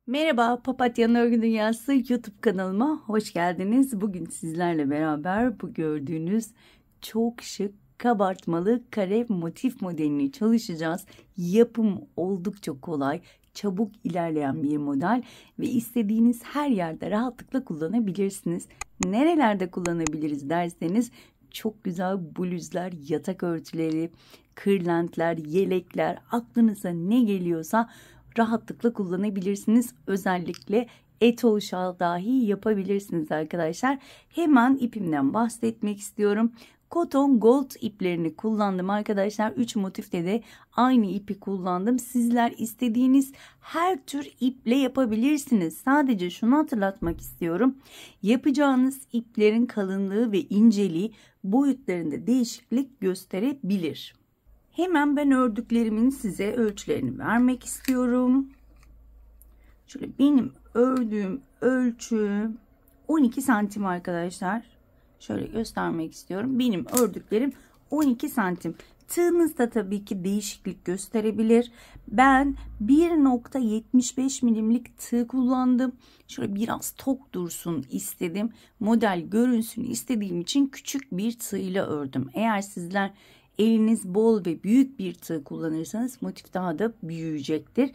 Merhaba, Papatya'nın Örgü Dünyası YouTube kanalıma hoş geldiniz. Bugün sizlerle beraber bu gördüğünüz çok şık kabartmalı kare motif modelini çalışacağız. Yapım oldukça kolay, çabuk ilerleyen bir model ve istediğiniz her yerde rahatlıkla kullanabilirsiniz. Nerelerde kullanabiliriz derseniz çok güzel bluzlar, yatak örtüleri, kırlentler, yelekler, aklınıza ne geliyorsa rahatlıkla kullanabilirsiniz. Özellikle etol şal dahi yapabilirsiniz arkadaşlar. Hemen ipimden bahsetmek istiyorum. Cotton Gold iplerini kullandım arkadaşlar. 3 motifte de aynı ipi kullandım. Sizler istediğiniz her tür iple yapabilirsiniz. Sadece şunu hatırlatmak istiyorum. Yapacağınız iplerin kalınlığı ve inceliği boyutlarında değişiklik gösterebilir. Hemen ben ördüklerimin size ölçülerini vermek istiyorum. Şöyle benim ördüğüm ölçü 12 santim arkadaşlar. Şöyle göstermek istiyorum. Benim ördüklerim 12 santim. Tığınızda tabii ki değişiklik gösterebilir. Ben 1.75 milimlik tığ kullandım. Şöyle biraz tok dursun istedim. Model görünsün istediğim için küçük bir tığ ile ördüm. Eğer sizler eliniz bol ve büyük bir tığ kullanırsanız motif daha da büyüyecektir.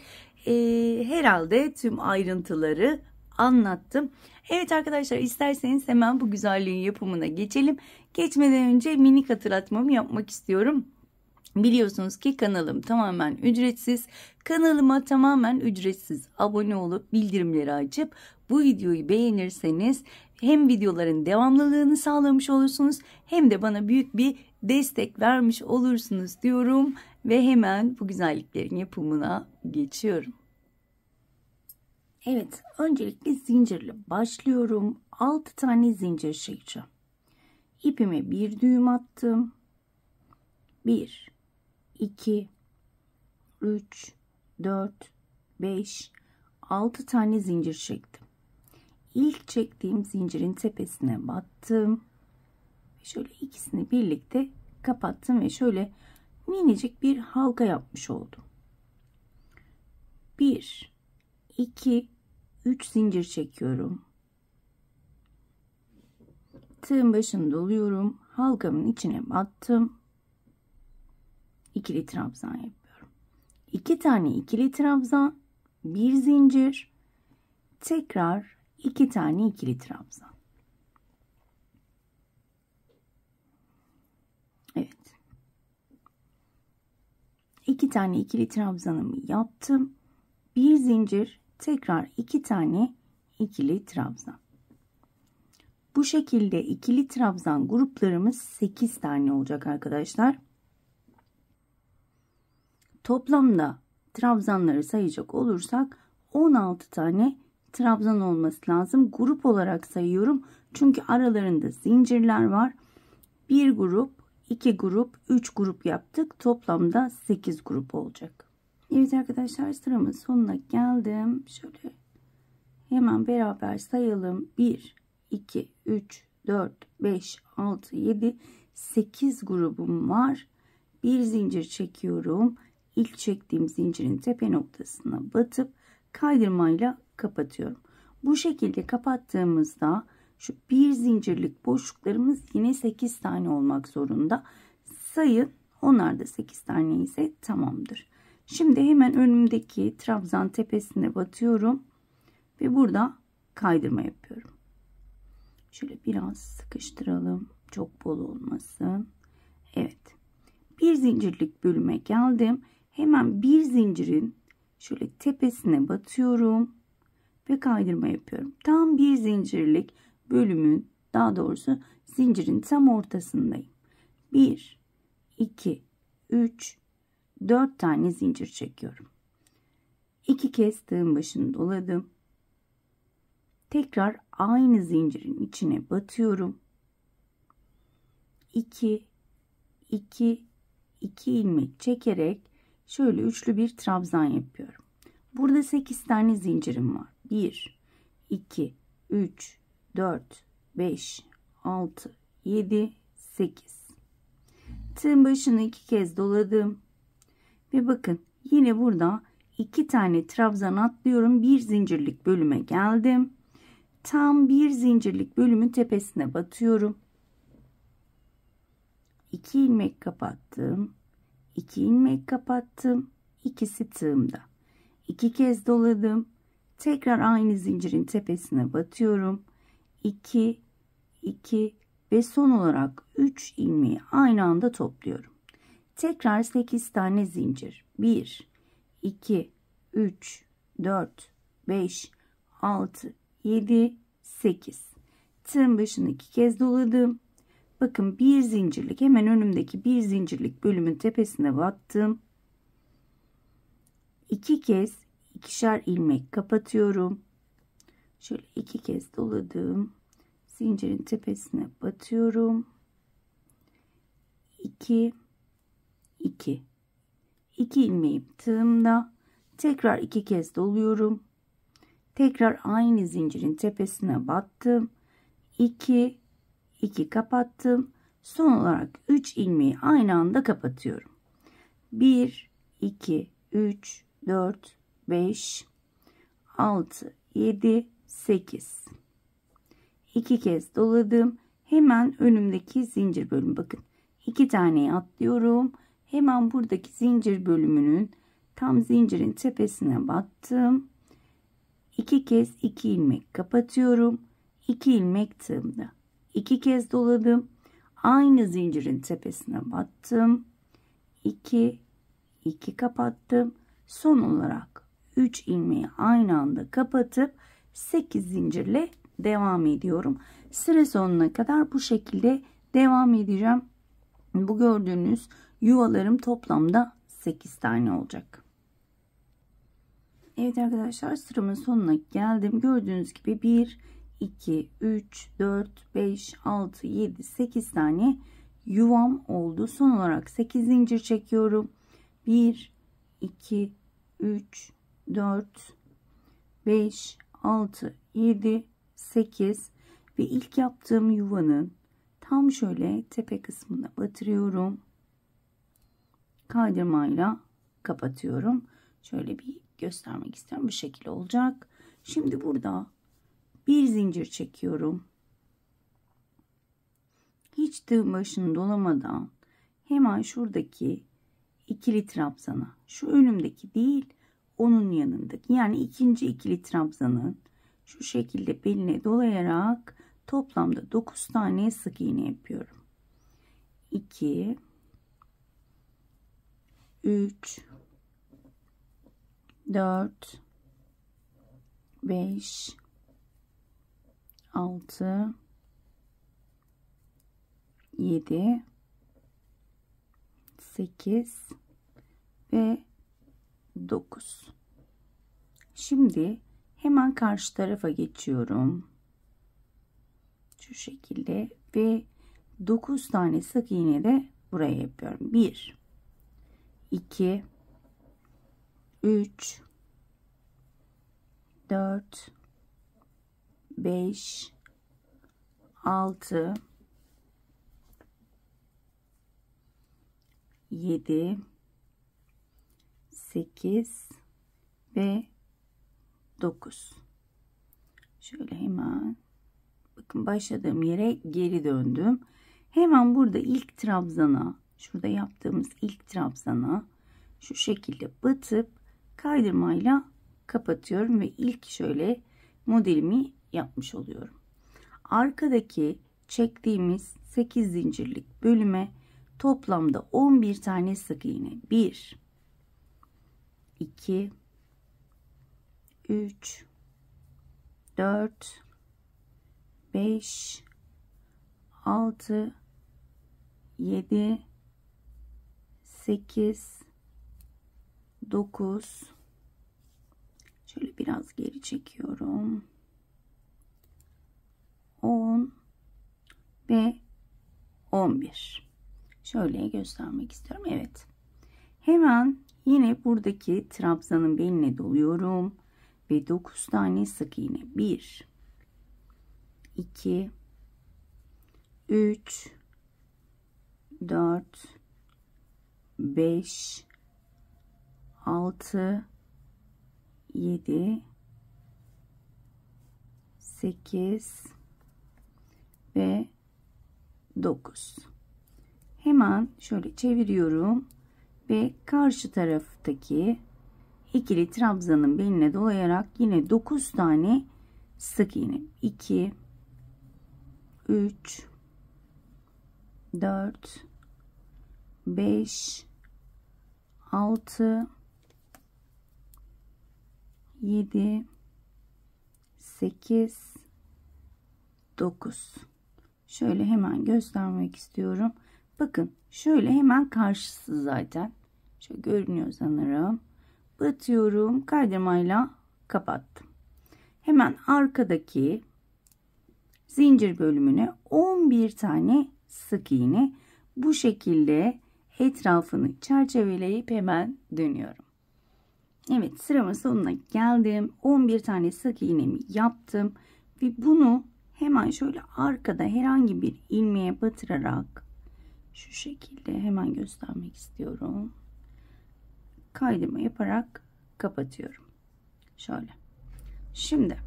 Herhalde tüm ayrıntıları anlattım. Evet arkadaşlar, isterseniz hemen bu güzelliğin yapımına geçelim. Geçmeden önce minik hatırlatmamı yapmak istiyorum. Biliyorsunuz ki kanalım tamamen ücretsiz. Kanalıma tamamen ücretsiz abone olup bildirimleri açıp bu videoyu beğenirseniz hem videoların devamlılığını sağlamış olursunuz hem de bana büyük bir destek vermiş olursunuz diyorum ve hemen bu güzelliklerin yapımına geçiyorum. Evet, öncelikle zincirle başlıyorum. 6 tane zincir çekeceğim. İpime bir düğüm attım. 1 2 3 4 5 6 tane zincir çektim. İlk çektiğim zincirin tepesine battım. Şöyle ikisini birlikte kapattım ve şöyle minicik bir halka yapmış oldum. 1 2 3 zincir çekiyorum. Tığın başını doluyorum. Halkamın içine battım. İkili trabzan yapıyorum. 2 tane ikili trabzan, bir zincir, tekrar 2 tane ikili trabzan. Evet. 2 tane ikili trabzanımı yaptım. Bir zincir, tekrar 2 tane ikili trabzan. Bu şekilde ikili trabzan gruplarımız 8 tane olacak arkadaşlar. Toplamda trabzanları sayacak olursak 16 tane trabzan olması lazım. Grup olarak sayıyorum. Çünkü aralarında zincirler var. Bir grup, 2 grup, 3 grup yaptık. Toplamda 8 grup olacak. Evet arkadaşlar, sıramın sonuna geldim. Şöyle hemen beraber sayalım. 1, 2, 3, 4, 5, 6, 7, 8 grubum var. Bir zincir çekiyorum. İlk çektiğim zincirin tepe noktasına batıp kaydırmayla kapatıyorum. Bu şekilde kapattığımızda şu bir zincirlik boşluklarımız yine 8 tane olmak zorunda. Sayın, onlar da 8 tane ise tamamdır. Şimdi hemen önümdeki trabzan tepesine batıyorum ve burada kaydırma yapıyorum. Şöyle biraz sıkıştıralım, çok bol olmasın. Evet, bir zincirlik bölüme geldim. Hemen bir zincirin şöyle tepesine batıyorum ve kaydırma yapıyorum. Tam bir zincirlik bölümün, daha doğrusu zincirin tam ortasındayım. 1 2 3 4 tane zincir çekiyorum. 2 kez tığın başını doladım. Tekrar aynı zincirin içine batıyorum. 2 2 2 ilmek çekerek şöyle üçlü bir trabzan yapıyorum. Burada 8 tane zincirim var. 1 2 3 4 5 6 7 8. Tığın başını 2 kez doladım ve bakın yine burada 2 tane trabzan atlıyorum. Bir zincirlik bölüme geldim. Tam bir zincirlik bölümün tepesine batıyorum. 2 ilmek kapattım. 2 ilmek kapattım. İkisi tığımda. 2 kez doladım. Tekrar aynı zincirin tepesine batıyorum. 2 2 ve son olarak 3 ilmeği aynı anda topluyorum. Tekrar 8 tane zincir. 1 2 3 4 5 6 7 8. Tığın başını 2 kez doladım. Bakın bir zincirlik, hemen önümdeki bir zincirlik bölümün tepesine battım. 2 kez ikişer ilmek kapatıyorum. Şöyle 2 kez doladım. Zincirin tepesine batıyorum. 2 2 2 ilmeğim tığımda. Tekrar 2 kez doluyorum. Tekrar aynı zincirin tepesine battım. 2 2 kapattım. Son olarak 3 ilmeği aynı anda kapatıyorum. 1 2 3 4 5 6 7 8. 2 kez doladım. Hemen önümdeki zincir bölümü, bakın 2 taneyi atlıyorum. Hemen buradaki zincir bölümünün tam zincirin tepesine battım. 2 kez 2 ilmek kapatıyorum. 2 ilmek tığımda. 2 kez doladım. Aynı zincirin tepesine battım. 2 2 kapattım. Son olarak 3 ilmeği aynı anda kapatıp 8 zincirle devam ediyorum. Sıra sonuna kadar bu şekilde devam edeceğim. Bu gördüğünüz yuvalarım toplamda 8 tane olacak. Evet arkadaşlar, sıramın sonuna geldim. Gördüğünüz gibi 1 2 3 4 5 6 7 8 tane yuvam oldu. Son olarak 8 zincir çekiyorum. 1 2 3 4 5 6 7 8 ve ilk yaptığım yuvanın tam şöyle tepe kısmına batırıyorum. Kaydırmayla kapatıyorum. Şöyle bir göstermek istiyorum. Bu şekilde olacak. Şimdi burada bir zincir çekiyorum. Hiç tığ başını dolamadan hemen şuradaki ikili trabzana, şu önümdeki değil, onun yanındaki, yani ikinci ikili trabzanın şu şekilde beline dolayarak toplamda 9 tane sık iğne yapıyorum. 2 3 4 5 6 7 8 ve 9. Şimdi hemen karşı tarafa geçiyorum. Şu şekilde ve 9 tane sık iğne de buraya yapıyorum. 1 2 3 4 5 6 7 8 ve 9. Şöyle hemen bakın başladığım yere geri döndüm. Hemen burada ilk trabzana, şurada yaptığımız ilk trabzana şu şekilde batıp kaydırmayla kapatıyorum ve ilk şöyle modelimi yapmış oluyorum. Arkadaki çektiğimiz 8 zincirlik bölüme toplamda 11 tane sık iğne. 1 2 3 4 5 6 7 8 9. Şöyle biraz geri çekiyorum. 10 ve 11. Şöyle göstermek istiyorum. Evet. Hemen yine buradaki trabzanın beline doluyorum ve 9 tane sık iğne. 1 2 3 4 5 6 7, 8 ve 9. Hemen şöyle çeviriyorum ve karşı taraftaki ikili trabzanın beline dolayarak yine 9 tane sık iğne. 2, 3, 4, 5, 6, 7, 8, 9. Şöyle hemen göstermek istiyorum. Bakın şöyle hemen karşısı zaten. Şöyle görünüyor sanırım. Batıyorum, kaydırmayla kapattım. Hemen arkadaki zincir bölümüne 11 tane sık iğne, bu şekilde etrafını çerçeveleyip hemen dönüyorum. Evet, sıramın sonuna geldim. 11 tane sık iğnemi yaptım ve bunu hemen şöyle arkada herhangi bir ilmeğe batırarak şu şekilde hemen göstermek istiyorum. Kaydırma yaparak kapatıyorum. Şöyle. Şimdi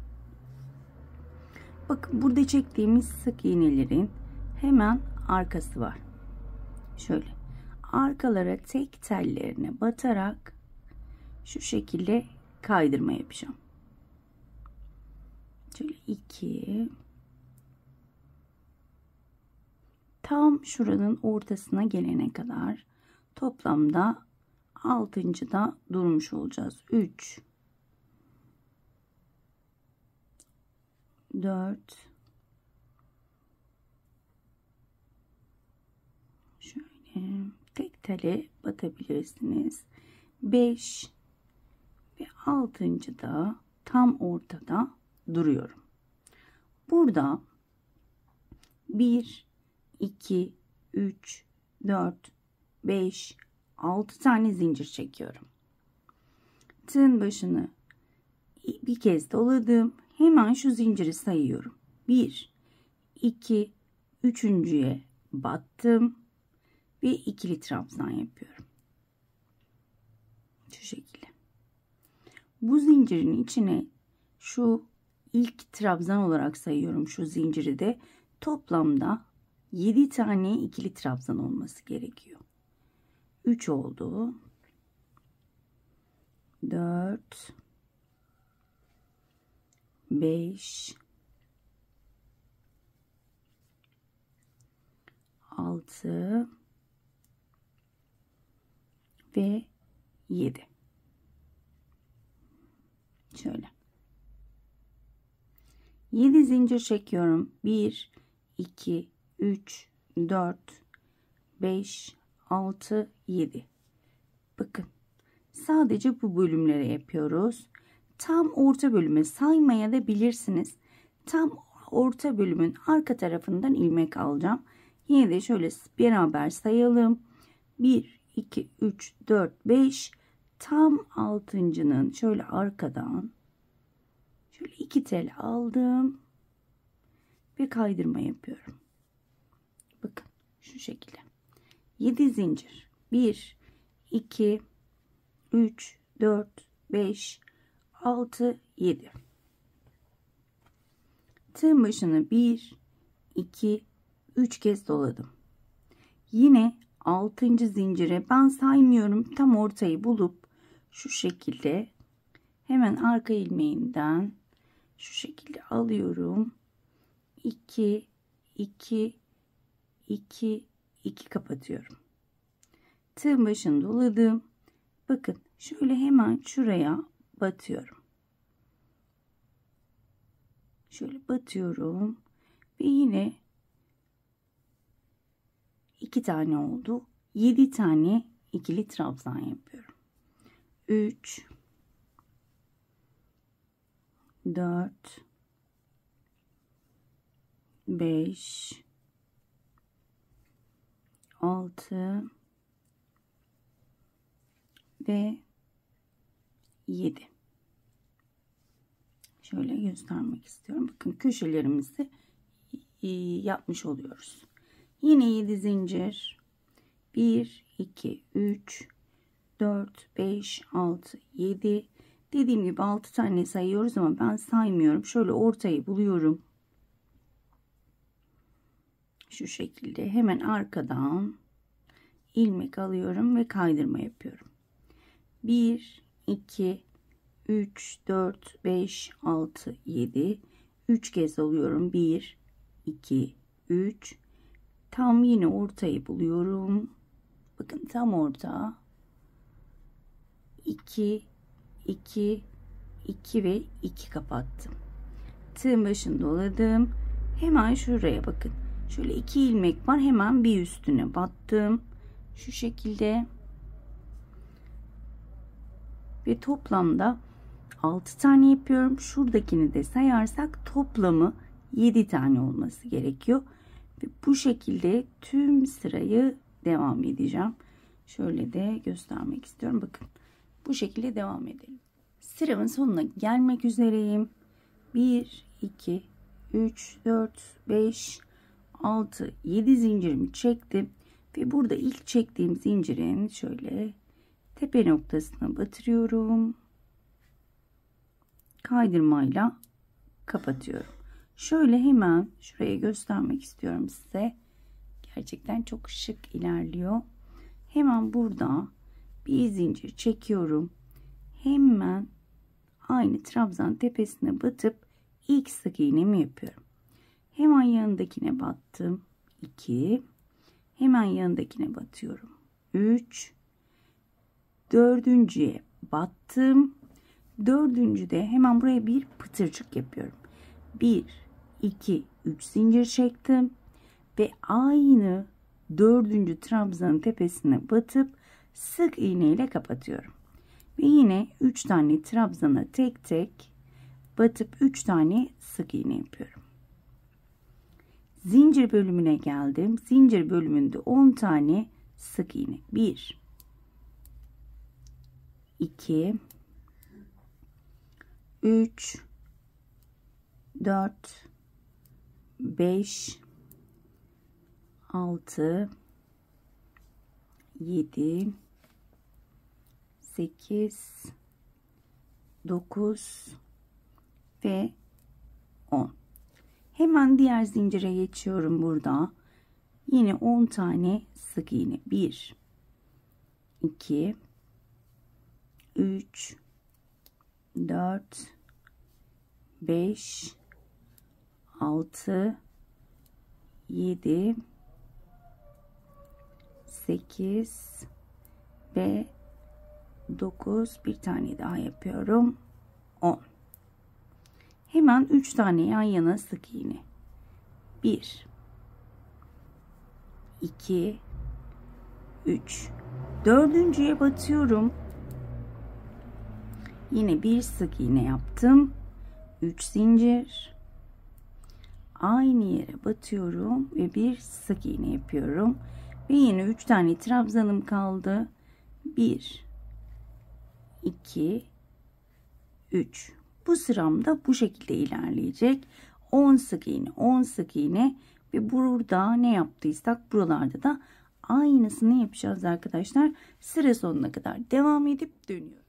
bakın, burada çektiğimiz sık iğnelerin hemen arkası var. Şöyle arkalara tek tellerine batarak şu şekilde kaydırma yapacağım. Şöyle 2, tam şuranın ortasına gelene kadar toplamda 6.'da durmuş olacağız. 3, 4, şöyle tek tele batabilirsiniz. 5 ve 6.'da tam ortada duruyorum. Burada 1, 2, 3, 4, 5, 6 tane zincir çekiyorum. Tığın başını bir kez doladım. Hemen şu zinciri sayıyorum. 1, 2, 3.'ye battım ve ikili trabzan yapıyorum. Şu şekilde. Bu zincirin içine şu ilk trabzan olarak sayıyorum şu zinciri de. Toplamda 7 tane ikili trabzan olması gerekiyor. 3 oldu. 4, 5, 6 ve 7. Şöyle. 7 zincir çekiyorum. 1, 2, 3, 4, 5, 6, 7. Bakın. Sadece bu bölümlere yapıyoruz. Tam orta bölüme saymaya da bilirsiniz. Tam orta bölümün arka tarafından ilmek alacağım. Yine de şöyle beraber sayalım. 1, 2, 3, 4, 5. Tam 6.'nın şöyle arkadan şöyle 2 tel aldım ve kaydırma yapıyorum. Bakın şu şekilde. 7 zincir. 1, 2, 3, 4, 5, 6, 7. Tığın başını 1, 2, 3 kez doladım. Yine 6. zincire ben saymıyorum, tam ortayı bulup şu şekilde hemen arka ilmeğinden şu şekilde alıyorum. 2, 2, 2, 2 kapatıyorum. Tığın başını doladım. Bakın şöyle hemen şuraya batıyorum. Şöyle batıyorum ve yine 2 tane oldu. 7 tane ikili trabzan yapıyorum. 3, 4, 5, 6 ve 7. Şöyle göstermek istiyorum. Bakın köşelerimizi yapmış oluyoruz. Yine 7 zincir. 1, 2, 3, 4, 5, 6, 7. Dediğim gibi 6 tane sayıyoruz ama ben saymıyorum. Şöyle ortayı buluyorum. Şu şekilde hemen arkadan ilmek alıyorum ve kaydırma yapıyorum. 1, 2, 3, 4, 5, 6, 7. 3 kez alıyorum. 1, 2, 3. Tam yine ortayı buluyorum. Bakın tam orta. 2, 2, 2 ve 2 kapattım. Tığın başını doladım. Hemen şuraya bakın. Şöyle 2 ilmek var. Hemen bir üstüne battım. Şu şekilde. Ve toplamda 6 tane yapıyorum. Şuradakini de sayarsak toplamı 7 tane olması gerekiyor. Ve bu şekilde tüm sırayı devam edeceğim. Şöyle de göstermek istiyorum. Bakın bu şekilde devam edelim. Sıramın sonuna gelmek üzereyim. 1, 2, 3, 4, 5, 6, 7 zincirimi çektim. Ve burada ilk çektiğim zincirin şöyle tepe noktasına batırıyorum. Kaydırmayla kapatıyorum. Şöyle hemen şuraya göstermek istiyorum size. Gerçekten çok şık ilerliyor. Hemen burada bir zincir çekiyorum. Hemen aynı trabzan tepesine batıp ilk sık iğnemi yapıyorum. Hemen yanındakine battım. 2. Hemen yanındakine batıyorum. 3. Dördüncüye battım. Dördüncüde hemen buraya bir pıtırcık yapıyorum. 1, 2, 3 zincir çektim. Ve aynı dördüncü trabzanın tepesine batıp sık iğne ile kapatıyorum. Ve yine 3 tane trabzana tek tek batıp 3 tane sık iğne yapıyorum. Zincir bölümüne geldim. Zincir bölümünde 10 tane sık iğne. 1, 2, 3, 4, 5, 6, 7, 8, 9 ve 10. Hemen diğer zincire geçiyorum burada. Yine 10 tane sık iğne. 1, 2, 3, 4, 5, 6, 7, 8 ve 9. Bir tane daha yapıyorum. 10. Hemen 3 tane yan yana sık iğne. 1, 2, 3. Dördüncüye batıyorum. Yine bir sık iğne yaptım. 3 zincir. Aynı yere batıyorum ve bir sık iğne yapıyorum. Ve yine 3 tane trabzanım kaldı. 1, 2, 3. Bu sıramda bu şekilde ilerleyecek. 10 sık iğne, 10 sık iğne ve burada ne yaptıysak buralarda da aynısını yapacağız arkadaşlar. Sıra sonuna kadar devam edip dönüyorum.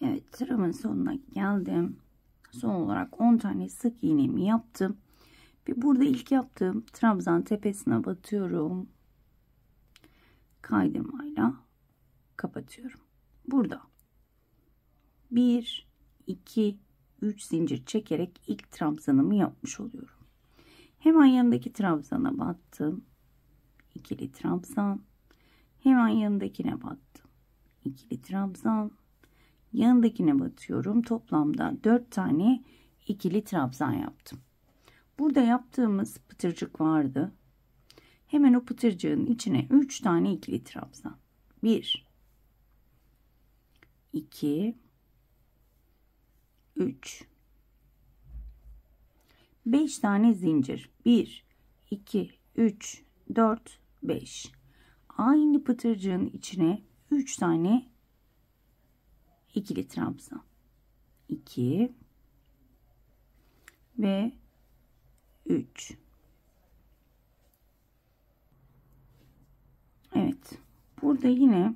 Evet, sıramın sonuna geldim. Son olarak 10 tane sık iğnemi yaptım. Ve burada ilk yaptığım trabzan tepesine batıyorum. Kaydırmayla kapatıyorum. Burada 1, 2, 3 zincir çekerek ilk trabzanımı yapmış oluyorum. Hemen yanındaki trabzana battım. İkili trabzan. Hemen yanındakine battım. İkili trabzan. Yanındakine batıyorum. Toplamda 4 tane ikili trabzan yaptım. Burada yaptığımız pıtırcık vardı. Hemen o pıtırcığın içine 3 tane ikili trabzan. 1, 2, 3, 5 tane zincir. 1, 2, 3, 4, 5. Aynı pıtırcığın içine 3 tane ikili trabzan. 2 ve 3. Evet. Burada yine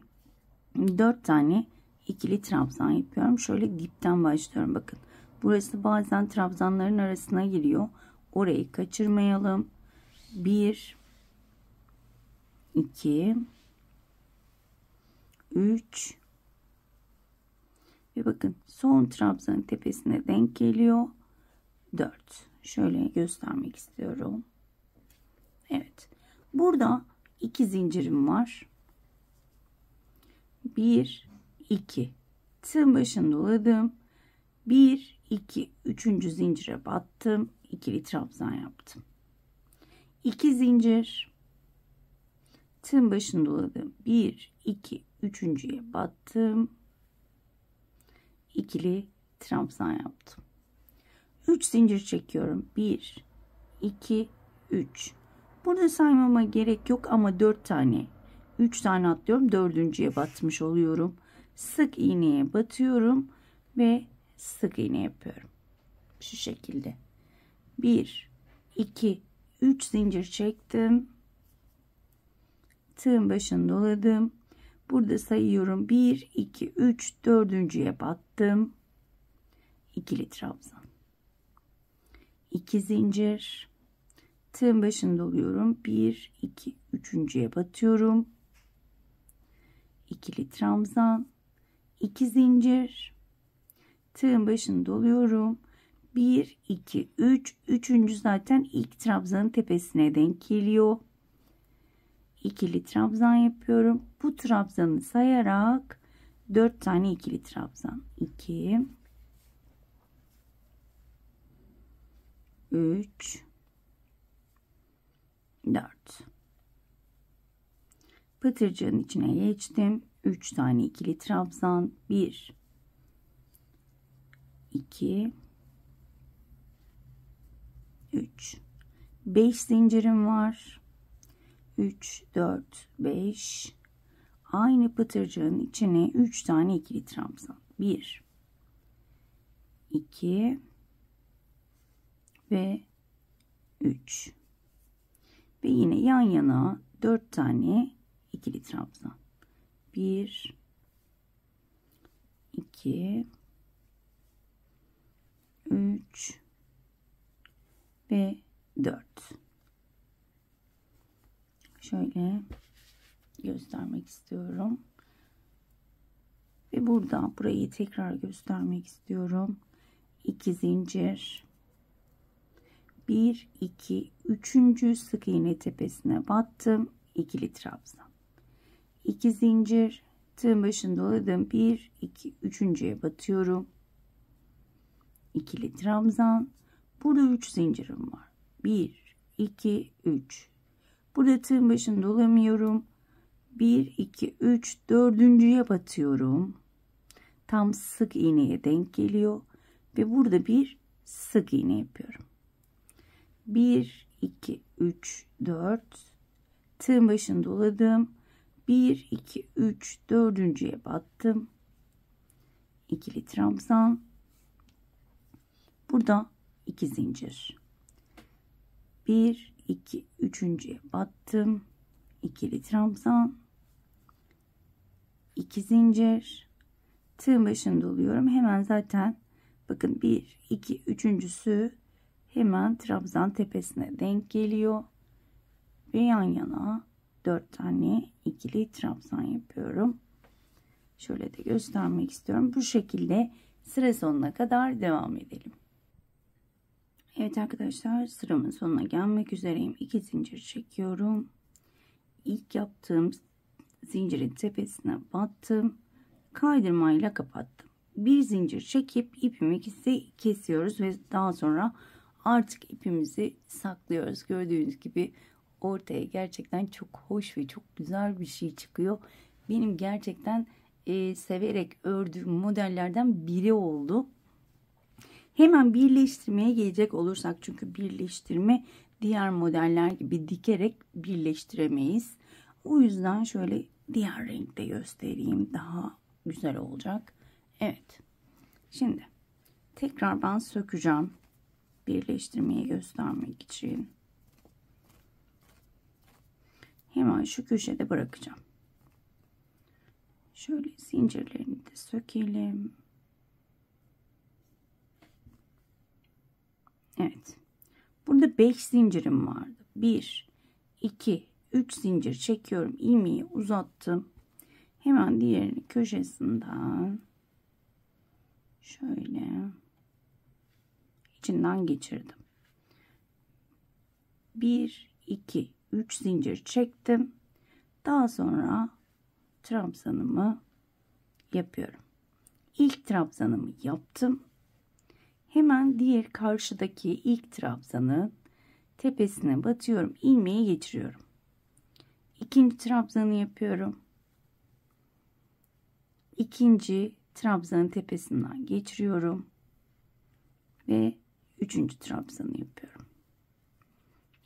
4 tane ikili trabzan yapıyorum. Şöyle dipten başlıyorum. Bakın burası bazen trabzanların arasına giriyor. Orayı kaçırmayalım. 1 2 3 ve bakın son trabzanın tepesine denk geliyor. 4. Şöyle göstermek istiyorum. Evet. Burada 2 zincirim var. 1 2 tığın başını doladım. 1 2 3. zincire battım. İkili trabzan yaptım. 2 zincir, tığın başını doladım. 1 2 üçüncüye battım. İkili trabzan yaptım. 3 zincir çekiyorum. 1 2 3. Burada saymama gerek yok ama 4 tane 3 tane atlıyorum. Dördüncüye batmış oluyorum. Sık iğneye batıyorum ve sık iğne yapıyorum. Şu şekilde. 1 2 3 zincir çektim. Tığın başını doladım. Burada sayıyorum. 1 2 3 dördüncüye battım. İkili trabzan. 2 zincir. Tığın başını doluyorum. 1 2 üçüncüye batıyorum. İkili trabzan. 2 zincir. Tığın başını doluyorum. 1 2 3 üçüncü zaten ilk trabzanın tepesine denk geliyor. İkili trabzan yapıyorum. Bu trabzanı sayarak 4 tane ikili trabzan. 2 3 4. Pıtırcığın içine geçtim. 3 tane ikili trabzan. 1 2 3. 5 zincirim var. 3 4 5. Aynı pıtırcığın içine 3 tane ikili trabzan. 1 2 ve 3. Ve yine yan yana 4 tane ikili trabzan. 1 2 3 ve 4. Şöyle göstermek istiyorum. Ve burada burayı tekrar göstermek istiyorum. 2 zincir. 1 2 3. sık iğne tepesine battım. İkili trabzan. 2 zincir. Tığın başını doladım. 1 2 üçüncüye batıyorum. İkili trabzan. Burada 3 zincirim var. 1 2 3. Burada tığın başını dolamıyorum. 1 2 3 dördüncüye batıyorum. Tam sık iğneye denk geliyor ve burada bir sık iğne yapıyorum. 1 2 3 4. Tığın başını doladım. 1 2 3 dördüncüye battım. İkili trabzan. Burada 2 zincir. 1 2 üçüncüye battım. İkili trabzan. 2 zincir. Tığın başını doluyorum. Hemen zaten bakın 1 2 üçüncüsü hemen trabzan tepesine denk geliyor. Ve yan yana 4 tane ikili trabzan yapıyorum. Şöyle de göstermek istiyorum. Bu şekilde sıra sonuna kadar devam edelim. Evet arkadaşlar, sıramın sonuna gelmek üzereyim. 2 zincir çekiyorum. İlk yaptığım zincirin tepesine battım. Kaydırmayla kapattım. Bir zincir çekip ipimizi kesiyoruz ve daha sonra artık ipimizi saklıyoruz. Gördüğünüz gibi ortaya gerçekten çok hoş ve çok güzel bir şey çıkıyor. Benim gerçekten severek ördüğüm modellerden biri oldu. Hemen birleştirmeye gelecek olursak, çünkü birleştirme diğer modeller gibi dikerek birleştiremeyiz. O yüzden şöyle diğer renkte göstereyim, daha güzel olacak. Evet. Şimdi tekrar ben sökeceğim. Birleştirmeyi göstermek için. Hemen şu köşede bırakacağım. Şöyle zincirlerini de sökelim. Evet. Burada 5 zincirim vardı. 1, 2, 3 zincir çekiyorum. İlmeği uzattım. Hemen diğerini köşesinden şöyle içinden geçirdim. 1, 2, 3 zincir çektim. Daha sonra trabzanımı yapıyorum. İlk trabzanımı yaptım. Hemen diğer karşıdaki ilk trabzanın tepesine batıyorum. İlmeği geçiriyorum. İkinci trabzanı yapıyorum. İkinci trabzanın tepesinden geçiriyorum. Ve üçüncü trabzanı yapıyorum.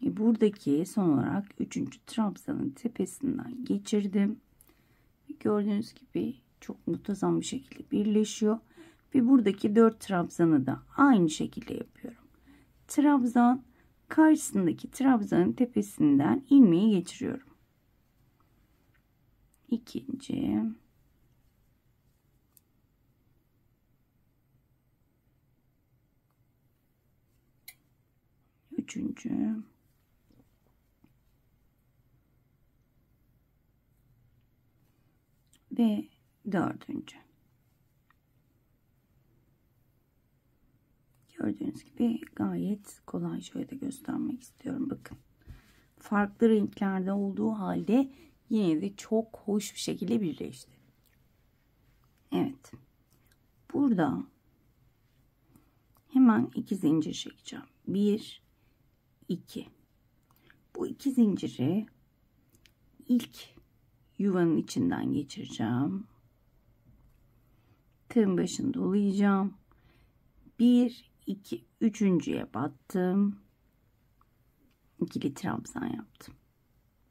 Buradaki son olarak üçüncü trabzanın tepesinden geçirdim. Gördüğünüz gibi çok muntazam bir şekilde birleşiyor. Ve buradaki 4 trabzanı da aynı şekilde yapıyorum. Trabzan karşısındaki trabzanın tepesinden ilmeği geçiriyorum. İkinci, üçüncü ve dördüncü. Gördüğünüz gibi gayet kolay, şöyle de göstermek istiyorum. Bakın. Farklı renklerde olduğu halde yine de çok hoş bir şekilde birleşti. Evet. Burada hemen 2 zincir çekeceğim. 1, 2. Bu 2 zinciri ilk yuvanın içinden geçireceğim. Tığın başını dolayacağım. 1, 2, üçüncüye battım. İkili trabzan yaptım.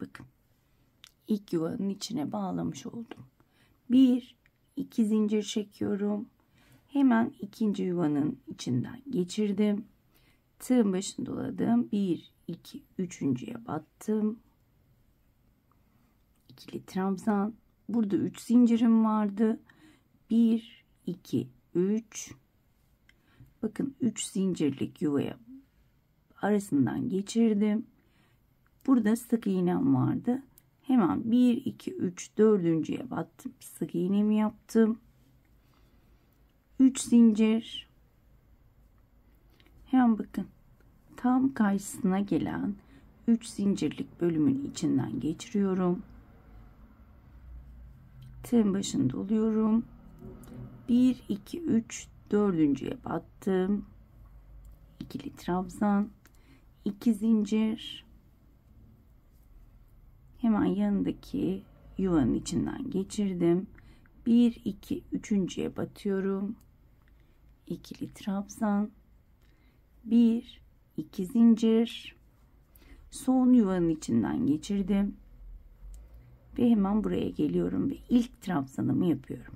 Bakın. İlk yuvanın içine bağlamış oldum. 1, 2 zincir çekiyorum. Hemen ikinci yuvanın içinden geçirdim. Tığın başını doladım. 1, 2, üçüncüye battım. İkili trabzan. Burada 3 zincirim vardı. 1, 2, 3. Bakın 3 zincirlik yuvaya arasından geçirdim. Burada sık iğnem vardı. Hemen 1, 2, 3, dördüncüye battım. Sık iğnemi yaptım. 3 zincir. Hemen bakın. Tam karşısına gelen 3 zincirlik bölümün içinden geçiriyorum. Tığın başını doluyorum. 1, 2, 3, dördüncüye battım. İkili trabzan. 2 zincir. Hemen yanındaki yuvanın içinden geçirdim. 1, 2, üçüncüye batıyorum. İkili trabzan. 1, 2 zincir. Son yuvanın içinden geçirdim. Ve hemen buraya geliyorum ve ilk trabzanımı yapıyorum.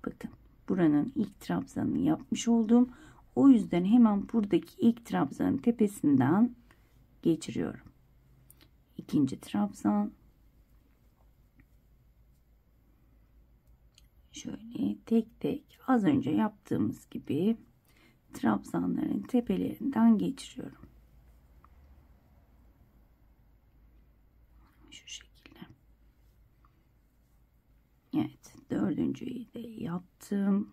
Bakın buranın ilk trabzanını yapmış oldum. O yüzden hemen buradaki ilk trabzanın tepesinden geçiriyorum. İkinci trabzan. Şöyle tek tek az önce yaptığımız gibi trabzanların tepelerinden geçiriyorum. Şu şekilde. Evet, dördüncüyü de yaptım.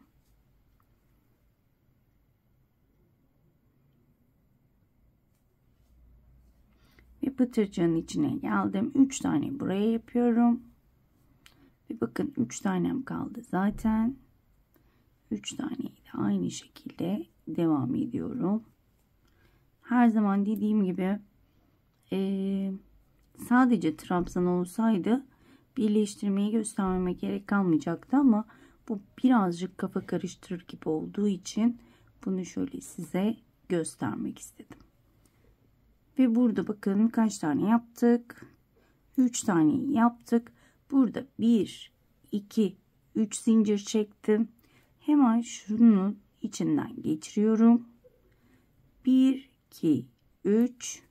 Ve pıtırcığın içine geldim. 3 tane buraya yapıyorum. Ve bakın 3 tanem kaldı zaten. 3 taneyi de aynı şekilde devam ediyorum. Her zaman dediğim gibi sadece trabzan olsaydı birleştirmeyi göstermeme gerek kalmayacaktı ama bu birazcık kafa karıştırır gibi olduğu için bunu şöyle size göstermek istedim. Ve burada bakın kaç tane yaptık? 3 tane yaptık. Burada 1, 2, 3 zincir çektim. Hemen şunun içinden geçiriyorum. 1, 2, 3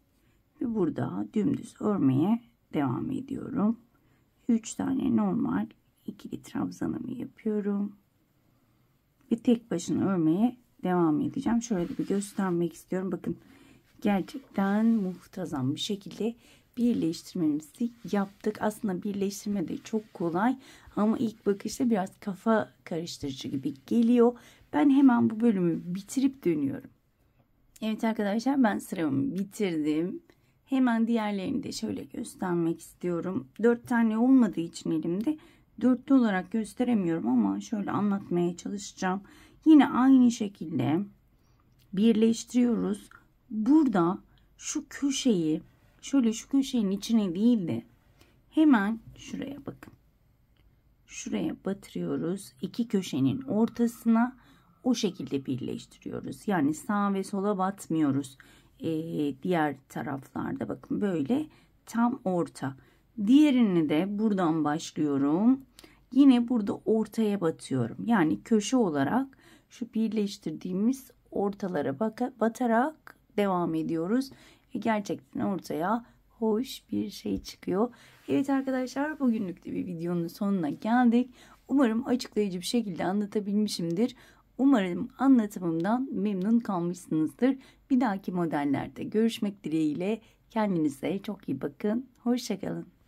ve burada dümdüz örmeye devam ediyorum. 3 tane normal ikili trabzanımı yapıyorum. Ve tek başına örmeye devam edeceğim. Şöyle bir göstermek istiyorum. Bakın gerçekten muhtazam bir şekilde birleştirmemizi yaptık. Aslında birleştirme de çok kolay ama ilk bakışta biraz kafa karıştırıcı gibi geliyor. Ben hemen bu bölümü bitirip dönüyorum. Evet arkadaşlar, ben sıramı bitirdim. Hemen diğerlerini de şöyle göstermek istiyorum. 4 tane olmadığı için elimde dörtlü olarak gösteremiyorum ama şöyle anlatmaya çalışacağım. Yine aynı şekilde birleştiriyoruz. Burada şu köşeyi şöyle şu köşenin içine değil de hemen şuraya bakın. Şuraya batırıyoruz. İki köşenin ortasına o şekilde birleştiriyoruz. Yani sağa ve sola batmıyoruz. Diğer taraflarda bakın böyle tam orta. Diğerini de buradan başlıyorum. Yine burada ortaya batıyorum. Yani köşe olarak şu birleştirdiğimiz ortalara batarak devam ediyoruz. Ve gerçekten ortaya hoş bir şey çıkıyor. Evet arkadaşlar, bugünlük de bir videonun sonuna geldik. Umarım açıklayıcı bir şekilde anlatabilmişimdir. Umarım anlatımımdan memnun kalmışsınızdır. Bir dahaki modellerde görüşmek dileğiyle. Kendinize çok iyi bakın. Hoşça kalın.